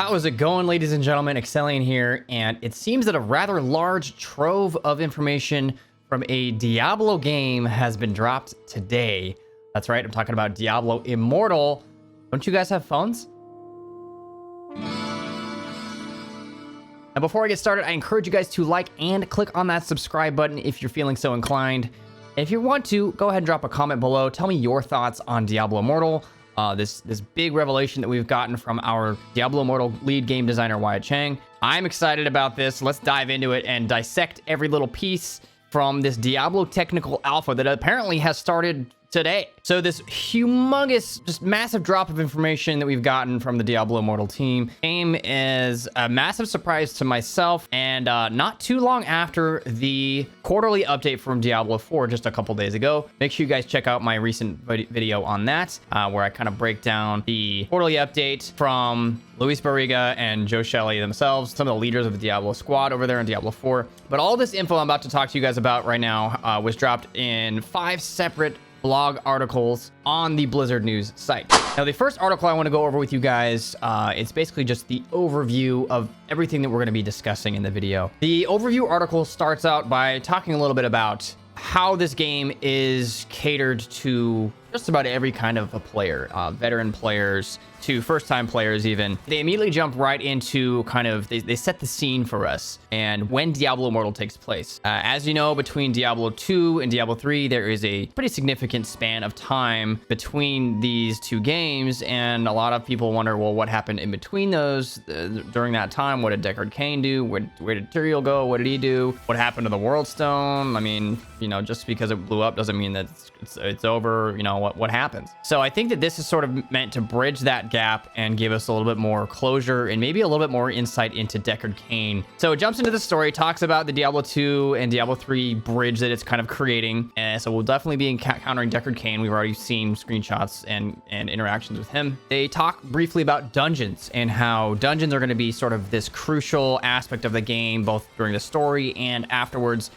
How's it going, ladies and gentlemen? Exellion here, and it seems that a rather large trove of information from a Diablo game has been dropped today. That's right, I'm talking about Diablo Immortal. Don't you guys have phones? Now, before I get started, I encourage you guys to like and click on that subscribe button if you're feeling so inclined. If you want to, go ahead and drop a comment below. Tell me your thoughts on Diablo Immortal. This big revelation that we've gotten from our Diablo Immortal lead game designer, Wyatt Chang. I'm excited about this. Let's dive into it and dissect every little piece from this Diablo technical alpha that apparently has started today. So this humongous, just massive drop of information that we've gotten from the Diablo Immortal team came as a massive surprise to myself, and not too long after the quarterly update from Diablo 4 just a couple days ago. Make sure you guys check out my recent video on that, where I kind of break down the quarterly update from Luis Barriga and Joe Shelley themselves, some of the leaders of the Diablo squad over there in Diablo 4. But all this info I'm about to talk to you guys about right now was dropped in 5 separate blog articles on the Blizzard News site. Now, the first article I want to go over with you guys, it's basically just the overview of everything that we're going to be discussing in the video. The overview article starts out by talking a little bit about how this game is catered to just about every kind of a player, veteran players to first-time players even. They immediately jump right into kind of, they set the scene for us and when Diablo Immortal takes place. As you know, between Diablo 2 and Diablo 3, there is a pretty significant span of time between these two games, and a lot of people wonder, well, what happened in between those during that time? What did Deckard Cain do? Where did Tyrael go? What did he do? What happened to the World Stone? I mean, you know, just because it blew up doesn't mean that it's over. You know, what happens? So I think that this is sort of meant to bridge that gap and give us a little bit more closure and maybe a little bit more insight into Deckard Cain. So it jumps into the story, talks about the Diablo 2 and Diablo 3 bridge that it's kind of creating. And so we'll definitely be encountering Deckard Cain. We've already seen screenshots and interactions with him. They talk briefly about dungeons and how dungeons are going to be sort of this crucial aspect of the game, both during the story and afterwards.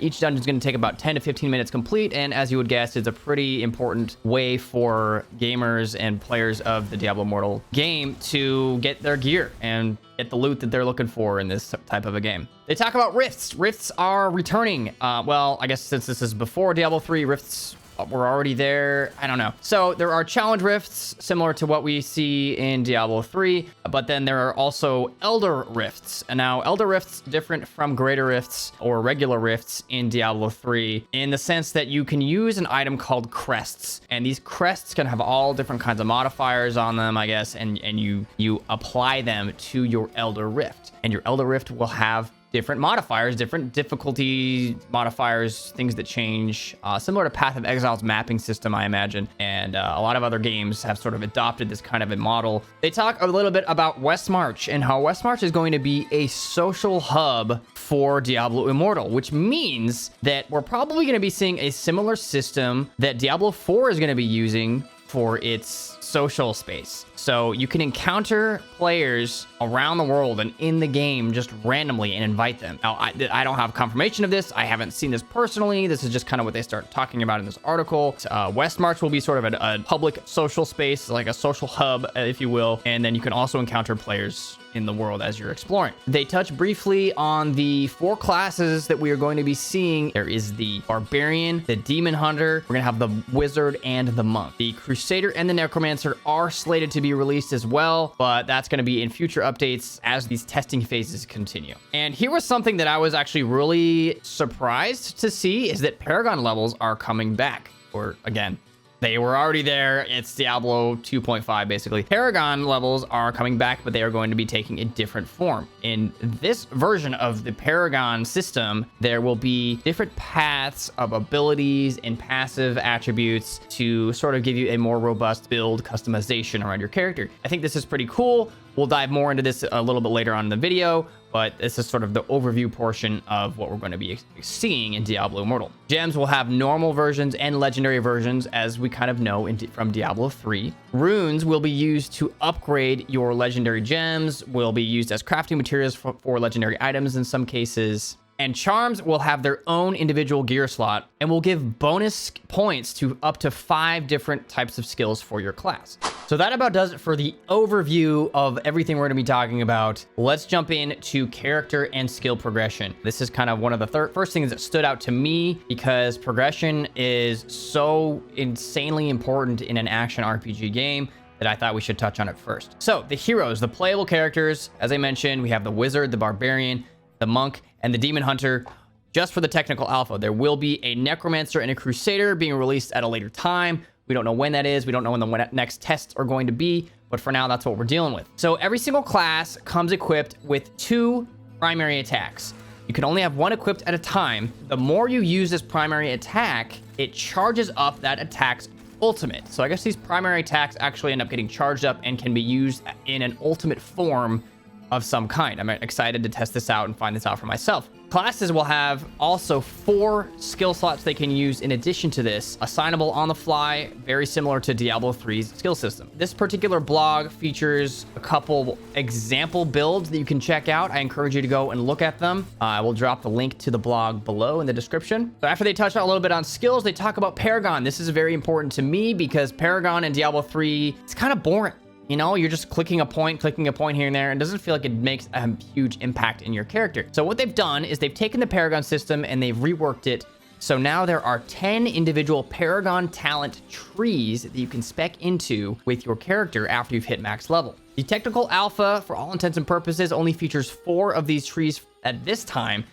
Each dungeon is going to take about 10 to 15 minutes complete, and as you would guess, it's a pretty important way for gamers and players of the Diablo Immortal game to get their gear and get the loot that they're looking for in this type of a game. They talk about rifts. Rifts are returning. Well, I guess since this is before Diablo 3, rifts were already there. I don't know. So there are challenge rifts similar to what we see in Diablo 3, but then there are also elder rifts. And now elder rifts different from greater rifts or regular rifts in Diablo 3 in the sense that you can use an item called crests, and these crests can have all different kinds of modifiers on them, I guess, and you apply them to your elder rift, and your elder rift will have different modifiers, different difficulty modifiers, things that change, similar to Path of Exile's mapping system, I imagine. And a lot of other games have sort of adopted this kind of a model. They talk a little bit about Westmarch and how Westmarch is going to be a social hub for Diablo Immortal, which means that we're probably going to be seeing a similar system that Diablo 4 is going to be using for its social space. So you can encounter players around the world and in the game just randomly and invite them. Now, I don't have confirmation of this. I haven't seen this personally. This is just kind of what they start talking about in this article. Westmarch will be sort of a public social space, like a social hub, if you will. And then you can also encounter players in the world as you're exploring. They touch briefly on the 4 classes that we are going to be seeing. There is the Barbarian, the Demon Hunter, we're gonna have the Wizard, and the Monk. The Crusader and the Necromancer are slated to be released as well, but that's gonna be in future updates as these testing phases continue. And here was something that I was actually really surprised to see, is that Paragon levels are coming back. Or again, they were already there. It's Diablo 2.5, basically. Paragon levels are coming back, but they are going to be taking a different form. In this version of the Paragon system, there will be different paths of abilities and passive attributes to sort of give you a more robust build customization around your character. I think this is pretty cool. We'll dive more into this a little bit later on in the video, but this is sort of the overview portion of what we're going to be seeing in Diablo Immortal. Gems will have normal versions and legendary versions, as we kind of know from Diablo 3. Runes will be used to upgrade your legendary gems, will be used as crafting materials for legendary items in some cases. And charms will have their own individual gear slot and will give bonus points to up to 5 different types of skills for your class. So that about does it for the overview of everything we're going to be talking about. Let's jump into character and skill progression. This is kind of one of the first things that stood out to me because progression is so insanely important in an action RPG game that I thought we should touch on it first. So the heroes, the playable characters, as I mentioned, we have the wizard, the barbarian, the monk, and the demon hunter. Just for the technical alpha, there will be a necromancer and a crusader being released at a later time. We don't know when that is. We don't know when the next tests are going to be, but for now, that's what we're dealing with. So every single class comes equipped with 2 primary attacks. You can only have 1 equipped at a time. The more you use this primary attack, it charges up that attack's ultimate. So I guess these primary attacks actually end up getting charged up and can be used in an ultimate form of some kind. I'm excited to test this out and find this out for myself. Classes will have also 4 skill slots they can use in addition to this, assignable on the fly, very similar to Diablo 3's skill system. This particular blog features a couple example builds that you can check out. I encourage you to go and look at them. I will drop the link to the blog below in the description. So after they touch on a little bit on skills, they talk about Paragon. This is very important to me because Paragon in Diablo 3, it's kind of boring. You know, you're just clicking a point here and there. It doesn't feel like it makes a huge impact in your character. So what they've done is they've taken the Paragon system and they've reworked it. So now there are 10 individual Paragon talent trees that you can spec into with your character after you've hit max level. The technical alpha, for all intents and purposes, only features 4 of these trees at this time.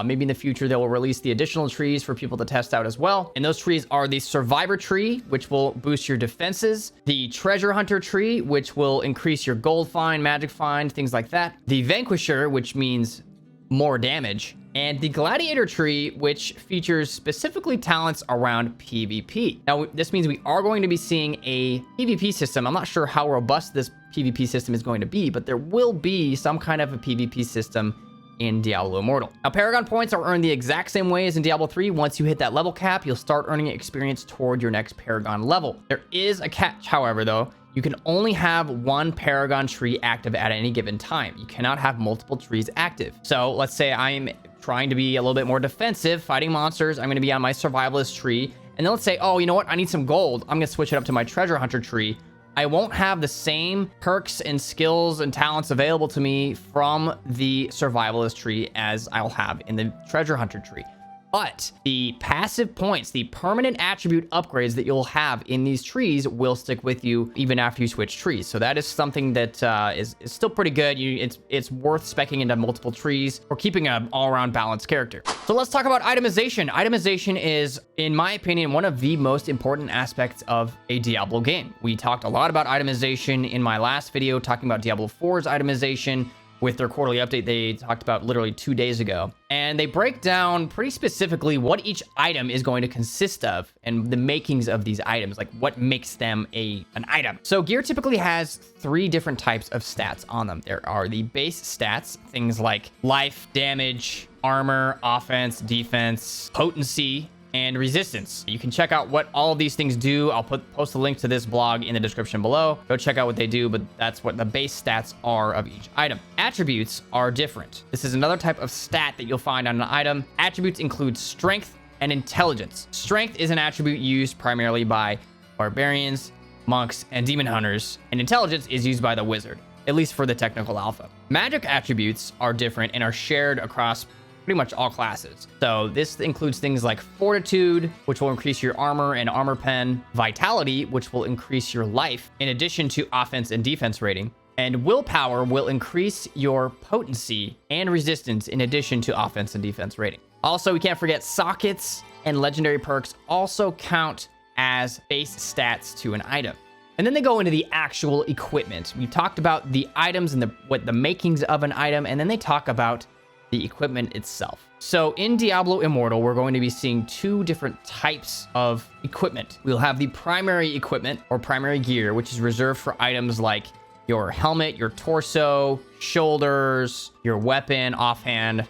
Maybe in the future, they will release the additional trees for people to test out as well. And those trees are the Survivor tree, which will boost your defenses, the Treasure Hunter tree, which will increase your gold find, magic find, things like that, the Vanquisher, which means more damage, and the Gladiator tree, which features specifically talents around PvP. Now, this means we are going to be seeing a PvP system. I'm not sure how robust this PvP system is going to be, but there will be some kind of a PvP system in Diablo Immortal. Now, Paragon points are earned the exact same way as in Diablo 3. Once you hit that level cap, you'll start earning experience toward your next Paragon level. There is a catch, however, though. You can only have 1 Paragon tree active at any given time. You cannot have multiple trees active. So let's say I'm trying to be a little bit more defensive, fighting monsters. I'm going to be on my Survivalist tree. And then let's say, oh, you know what? I need some gold. I'm going to switch it up to my Treasure Hunter tree. I won't have the same perks and skills and talents available to me from the Survivalist tree as I'll have in the Treasure Hunter tree. But the passive points, the permanent attribute upgrades that you'll have in these trees will stick with you even after you switch trees. So that is something that is still pretty good. It's worth speccing into multiple trees or keeping an all-around balanced character. So let's talk about itemization. Itemization is, in my opinion, one of the most important aspects of a Diablo game. We talked a lot about itemization in my last video, talking about Diablo 4's itemization. With their quarterly update they talked about literally 2 days ago. And they break down pretty specifically what each item is going to consist of and the makings of these items, like what makes them an item. So gear typically has 3 different types of stats on them. There are the base stats, things like life, damage, armor, offense, defense, potency, and resistance. You can check out what all of these things do. I'll post a link to this blog in the description below. Go check out what they do, but that's what the base stats are of each item. Attributes are different. This is another type of stat that you'll find on an item. Attributes include strength and intelligence. Strength is an attribute used primarily by barbarians, monks, and demon hunters, and intelligence is used by the wizard, at least for the technical alpha. Magic attributes are different and are shared across pretty much all classes. So this includes things like fortitude, which will increase your armor and armor pen, vitality, which will increase your life, in addition to offense and defense rating, and willpower will increase your potency and resistance in addition to offense and defense rating. Also, we can't forget sockets and legendary perks also count as base stats to an item. And then they go into the actual equipment. We talked about the items and what the makings of an item, and then they talk about the equipment itself. So in Diablo Immortal, we're going to be seeing 2 different types of equipment. We'll have the primary equipment or primary gear, which is reserved for items like your helmet, your torso, shoulders, your weapon, offhand,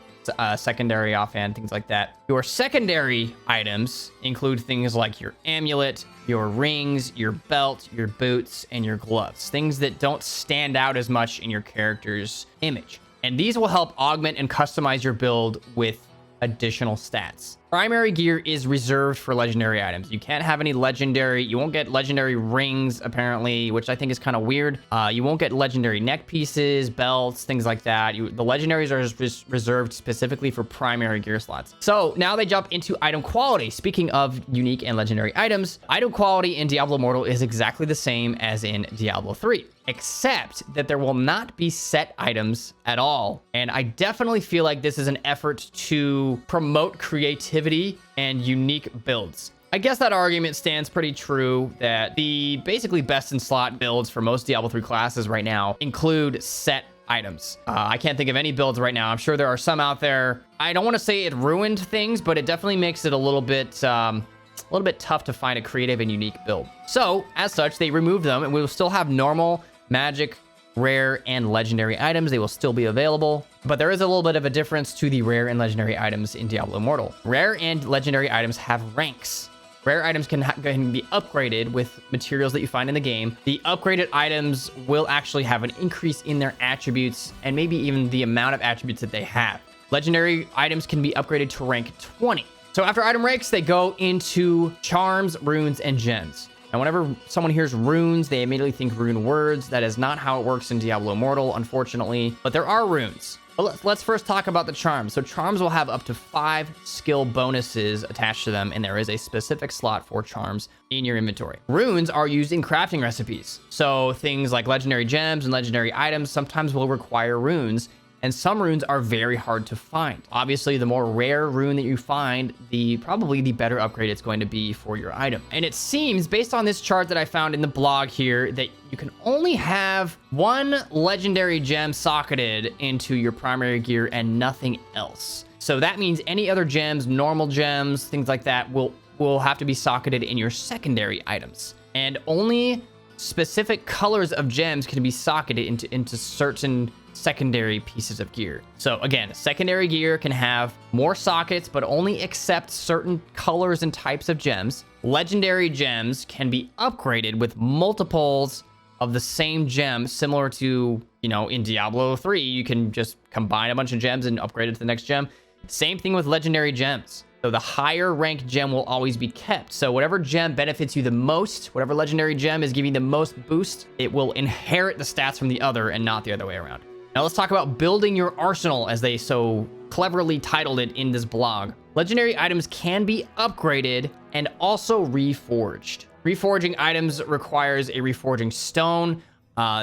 secondary offhand, things like that. Your secondary items include things like your amulet, your rings, your belt, your boots, and your gloves. Things that don't stand out as much in your character's image. And these will help augment and customize your build with additional stats. Primary gear is reserved for legendary items. You can't have any legendary. You won't get legendary rings, apparently, which I think is kind of weird. You won't get legendary neck pieces, belts, things like that. The legendaries are just reserved specifically for primary gear slots. So now they jump into item quality. Speaking of unique and legendary items, item quality in Diablo Immortal is exactly the same as in Diablo 3. Except that there will not be set items at all. And I definitely feel like this is an effort to promote creativity and unique builds. I guess that argument stands pretty true that the basically best in slot builds for most Diablo 3 classes right now include set items. I can't think of any builds right now. I'm sure there are some out there. I don't want to say it ruined things, but it definitely makes it a little bit tough to find a creative and unique build. So as such, they removed them, and we will still have normal, magic, rare, and legendary items. They will still be available, but there is a little bit of a difference to the rare and legendary items in Diablo Immortal. Rare and legendary items have ranks. Rare items can be upgraded with materials that you find in the game. The upgraded items will actually have an increase in their attributes and maybe even the amount of attributes that they have. Legendary items can be upgraded to rank 20. So after item ranks, they go into charms, runes, and gems. And whenever someone hears runes, they immediately think rune words. That is not how it works in Diablo Immortal, unfortunately. But there are runes. But let's first talk about the charms. So charms will have up to 5 skill bonuses attached to them, and there is a specific slot for charms in your inventory. Runes are used in crafting recipes. So things like legendary gems and legendary items sometimes will require runes, and some runes are very hard to find. Obviously, the more rare rune that you find, probably the better upgrade it's going to be for your item. And it seems, based on this chart that I found in the blog here, that you can only have 1 legendary gem socketed into your primary gear and nothing else. So that means any other gems, normal gems, things like that, will have to be socketed in your secondary items. And only specific colors of gems can be socketed into certain secondary pieces of gear. So again, secondary gear can have more sockets, but only accept certain colors and types of gems. Legendary gems can be upgraded with multiples of the same gem, similar to, in Diablo 3, you can just combine a bunch of gems and upgrade it to the next gem. Same thing with legendary gems. So the higher ranked gem will always be kept. So whatever gem benefits you the most, whatever legendary gem is giving the most boost, it will inherit the stats from the other and not the other way around. Now let's talk about building your arsenal, as they so cleverly titled it in this blog. Legendary items can be upgraded and also reforged. Reforging items requires a reforging stone.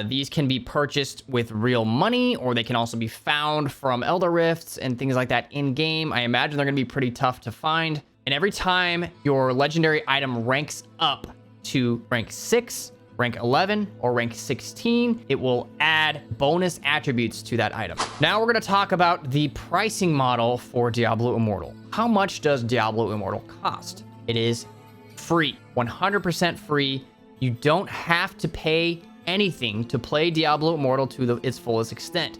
These can be purchased with real money, or they can also be found from Elder Rifts and things like that in game. I imagine they're going to be pretty tough to find. And every time your legendary item ranks up to rank 6, rank 11, or rank 16, it will add bonus attributes to that item. Now we're going to talk about the pricing model for Diablo Immortal. How much does Diablo Immortal cost? It is free, 100% free. You don't have to pay anything to play Diablo Immortal to its fullest extent.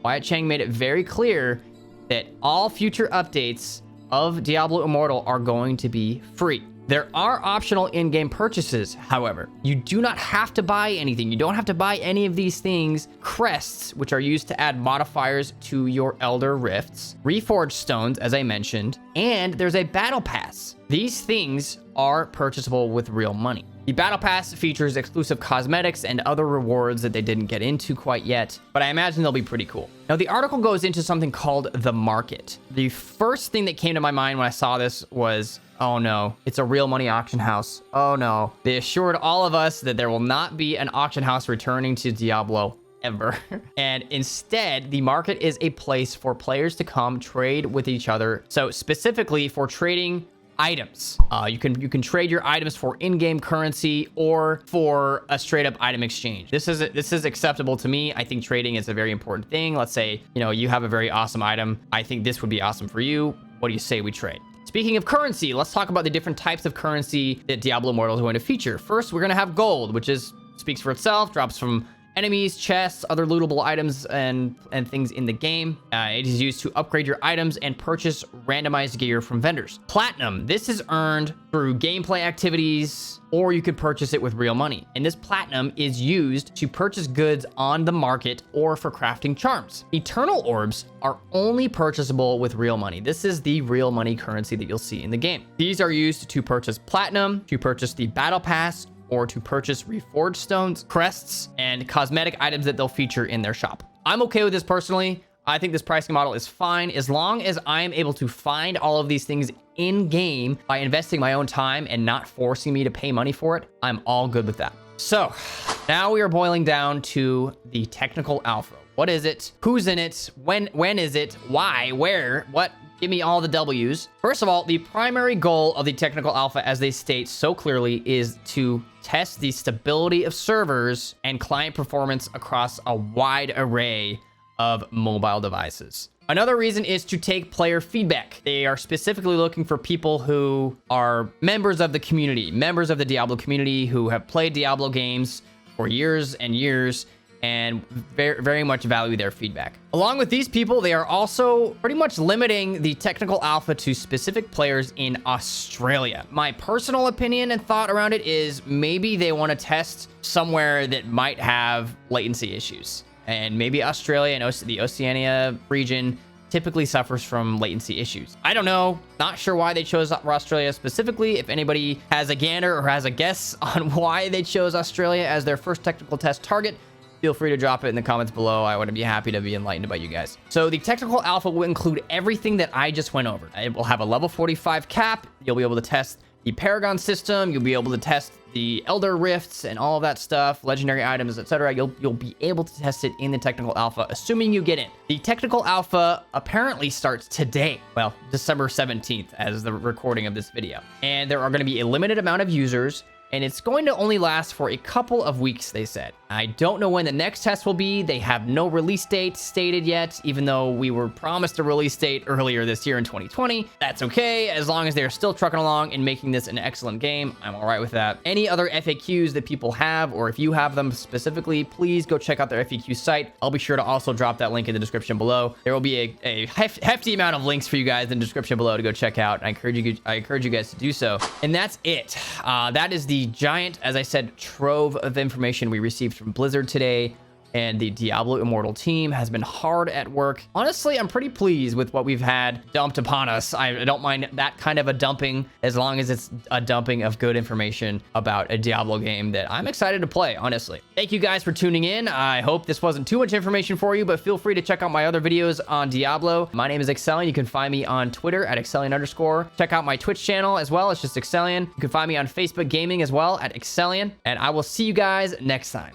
Wyatt Chang made it very clear that all future updates of Diablo Immortal are going to be free. There are optional in-game purchases, however. You do not have to buy anything. You don't have to buy any of these things. Crests, which are used to add modifiers to your Elder Rifts, Reforged Stones, as I mentioned, and there's a Battle Pass. These things are purchasable with real money. The Battle Pass features exclusive cosmetics and other rewards that they didn't get into quite yet, but I imagine they'll be pretty cool. Now, the article goes into something called the market. The first thing that came to my mind when I saw this was, oh no, it's a real money auction house. Oh no. They assured all of us that there will not be an auction house returning to Diablo ever. And instead, the market is a place for players to come trade with each other. So specifically for trading items. You can trade your items for in-game currency or for a straight-up item exchange. This is acceptable to me. I think trading is a very important thing. Let's say, you have a very awesome item. I think this would be awesome for you. What do you say we trade? Speaking of currency, let's talk about the different types of currency that Diablo Immortal is going to feature. First, we're going to have gold, which speaks for itself, drops from enemies, chests, other lootable items, and things in the game. It is used to upgrade your items and purchase randomized gear from vendors. Platinum, this is earned through gameplay activities, or you could purchase it with real money. And this platinum is used to purchase goods on the market or for crafting charms. Eternal orbs are only purchasable with real money. This is the real money currency that you'll see in the game. These are used to purchase platinum, to purchase the battle pass, or to purchase reforged stones, crests, and cosmetic items that they'll feature in their shop. I'm okay with this personally. I think this pricing model is fine as long as I am able to find all of these things in game by investing my own time and not forcing me to pay money for it. I'm all good with that. So now we are boiling down to the technical alpha. What is it? Who's in it? When is it? Why? Where? What? Give me all the W's. First of all, the primary goal of the technical alpha, as they state so clearly, is to test the stability of servers and client performance across a wide array of mobile devices. Another reason is to take player feedback. They are specifically looking for people who are members of the community, members of the Diablo community who have played Diablo games for years and years and very, very much value their feedback. Along with these people, they are also pretty much limiting the technical alpha to specific players in Australia. My personal opinion and thought around it is maybe they want to test somewhere that might have latency issues. And maybe Australia and the Oceania region typically suffers from latency issues. I don't know. Not sure why they chose Australia specifically. If anybody has a gander or has a guess on why they chose Australia as their first technical test target, feel free to drop it in the comments below. I would be happy to be enlightened by you guys. So the technical alpha will include everything that I just went over. It will have a level 45 cap. You'll be able to test the Paragon system. You'll be able to test the Elder Rifts and all of that stuff, legendary items, etc. You'll be able to test it in the technical alpha, assuming you get in. The technical alpha apparently starts today. Well, December 17th as the recording of this video. And there are going to be a limited amount of users, and it's going to only last for a couple of weeks, they said. I don't know when the next test will be. They have no release date stated yet, even though we were promised a release date earlier this year in 2020. That's okay, as long as they're still trucking along and making this an excellent game. I'm all right with that. Any other FAQs that people have, or if you have them specifically, please go check out their FAQ site. I'll be sure to also drop that link in the description below. There will be a hefty amount of links for you guys in the description below to go check out. I encourage you guys to do so. And that's it. That is the giant, as I said, trove of information we received from Blizzard today, and the Diablo Immortal team has been hard at work. Honestly, I'm pretty pleased with what we've had dumped upon us. I don't mind that kind of a dumping, as long as it's a dumping of good information about a Diablo game that I'm excited to play, honestly. Thank you guys for tuning in. I hope this wasn't too much information for you, but feel free to check out my other videos on Diablo. My name is Exellion. You can find me on Twitter at Exellion_. Check out my Twitch channel as well. It's just Exellion. You can find me on Facebook Gaming as well at Exellion. And I will see you guys next time.